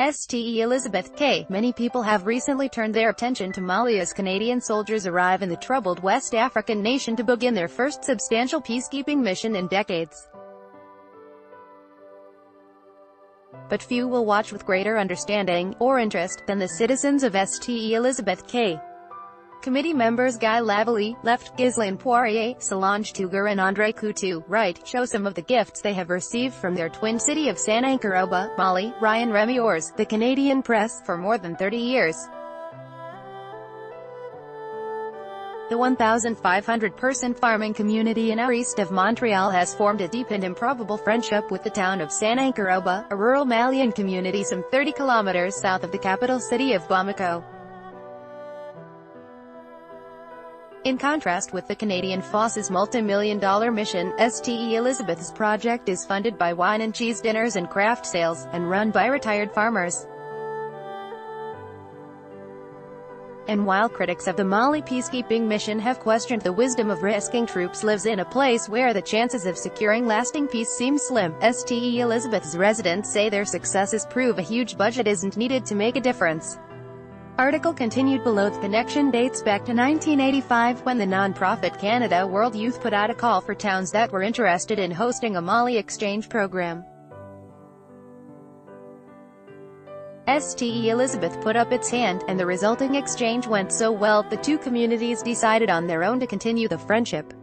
ste-Elisabeth K. Many people have recently turned their attention to Mali as Canadian soldiers arrive in the troubled West African nation to begin their first substantial peacekeeping mission in decades. But few will watch with greater understanding, or interest, than the citizens of ste-Elisabeth K. Committee members Guy Lavallee, left, Ghislaine Poirier, Solange Tougar and André Coutu, right, show some of the gifts they have received from their twin city of Saint-Ankaroba, Mali. Ryan Remiors, The Canadian Press, for more than 30 years. The 1,500-person farming community in our east of Montreal has formed a deep and improbable friendship with the town of Saint-Ankaroba, a rural Malian community some 30 kilometers south of the capital city of Bamako. In contrast with the Canadian Force's multi-million-dollar mission, ste-Elisabeth's project is funded by wine and cheese dinners and craft sales, and run by retired farmers. And while critics of the Mali peacekeeping mission have questioned the wisdom of risking troops lives in a place where the chances of securing lasting peace seem slim, ste-Elisabeth's residents say their successes prove a huge budget isn't needed to make a difference. Article continued below. The connection dates back to 1985 when the non-profit Canada World Youth put out a call for towns that were interested in hosting a Mali exchange program. ste-Elisabeth put up its hand, and the resulting exchange went so well, the two communities decided on their own to continue the friendship.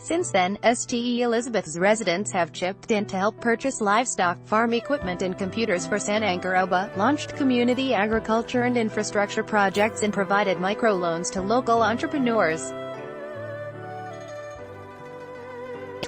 Since then, ste-Elisabeth's residents have chipped in to help purchase livestock, farm equipment and computers for Saint-Ankaroba, launched community agriculture and infrastructure projects and provided microloans to local entrepreneurs.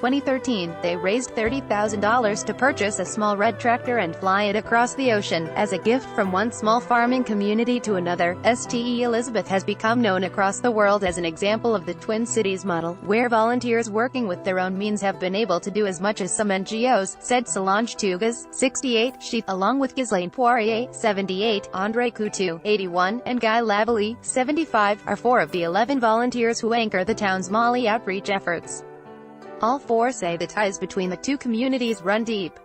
In 2013, they raised $30,000 to purchase a small red tractor and fly it across the ocean. As a gift from one small farming community to another, ste-Elisabeth has become known across the world as an example of the Twin Cities model, where volunteers working with their own means have been able to do as much as some NGOs, said Solange Tougar, 68, she, along with Ghislaine Poirier, 78, André Coutu, 81, and Guy Lavallee, 75, are four of the 11 volunteers who anchor the town's Mali outreach efforts. All four say the ties between the two communities run deep.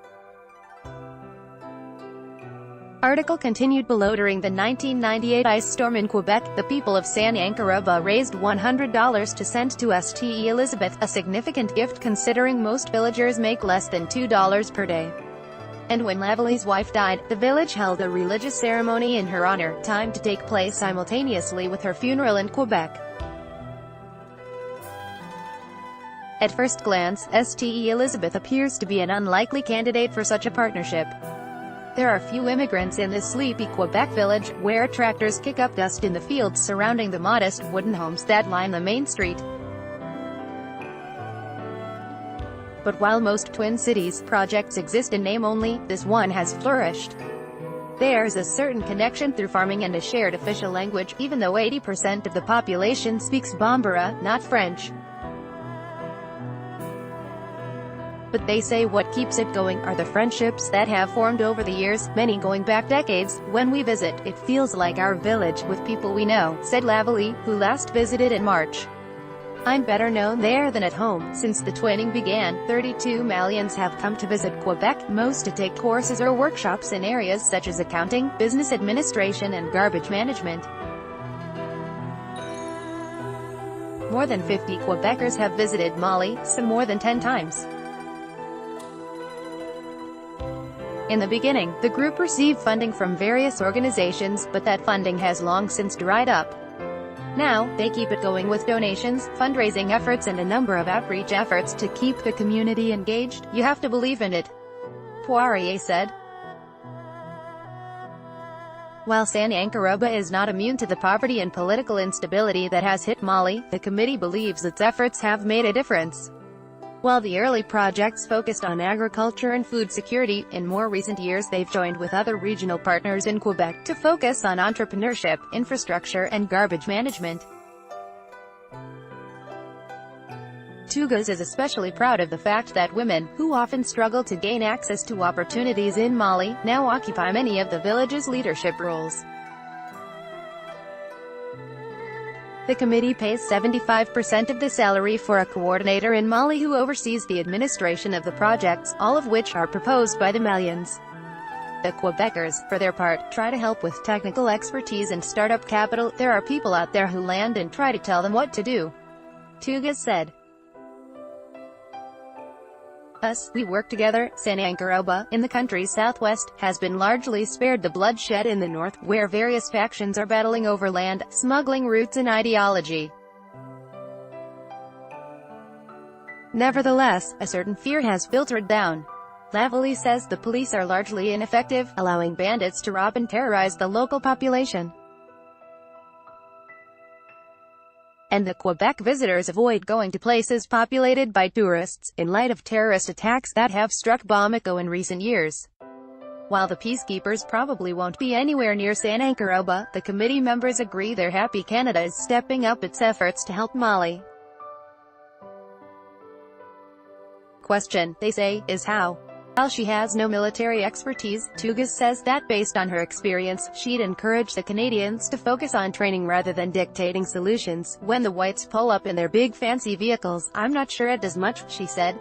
Article continued below. During the 1998 ice storm in Quebec, the people of Saint-Ankaroba raised $100 to send to ste-Elisabeth, a significant gift considering most villagers make less than $2 per day. And when Lavallee's wife died, the village held a religious ceremony in her honor, timed to take place simultaneously with her funeral in Quebec. At first glance, ste-Elisabeth appears to be an unlikely candidate for such a partnership. There are few immigrants in this sleepy Quebec village, where tractors kick up dust in the fields surrounding the modest wooden homes that line the main street. But while most Twin Cities projects exist in name only, this one has flourished. There's a certain connection through farming and a shared official language, even though 80% of the population speaks Bambara, not French. But they say what keeps it going are the friendships that have formed over the years, many going back decades. When we visit, it feels like our village, with people we know, said Lavallee, who last visited in March. I'm better known there than at home. Since the twinning began, 32 Malians have come to visit Quebec, most to take courses or workshops in areas such as accounting, business administration and garbage management. More than 50 Quebecers have visited Mali, some more than 10 times. In the beginning, the group received funding from various organizations, but that funding has long since dried up. Now, they keep it going with donations, fundraising efforts and a number of outreach efforts to keep the community engaged. You have to believe in it, Poirier said. While Saint-Ankaroba is not immune to the poverty and political instability that has hit Mali, the committee believes its efforts have made a difference. While the early projects focused on agriculture and food security, in more recent years they've joined with other regional partners in Quebec to focus on entrepreneurship, infrastructure and garbage management. Tougar is especially proud of the fact that women, who often struggle to gain access to opportunities in Mali, now occupy many of the village's leadership roles. The committee pays 75% of the salary for a coordinator in Mali who oversees the administration of the projects, all of which are proposed by the Malians. The Quebecers, for their part, try to help with technical expertise and startup capital. There are people out there who land and try to tell them what to do, Tugas said. We work together. Ste-Elisabeth, in the country's southwest, has been largely spared the bloodshed in the north, where various factions are battling over land, smuggling routes and ideology. Nevertheless, a certain fear has filtered down. Lavalley says the police are largely ineffective, allowing bandits to rob and terrorize the local population. And the Quebec visitors avoid going to places populated by tourists, in light of terrorist attacks that have struck Bamako in recent years. While the peacekeepers probably won't be anywhere near ste-Elisabeth, the committee members agree they're happy Canada is stepping up its efforts to help Mali. Question, they say, is how. While she has no military expertise, Tugas says that based on her experience, she'd encourage the Canadians to focus on training rather than dictating solutions. When the whites pull up in their big fancy vehicles, I'm not sure it does much, she said.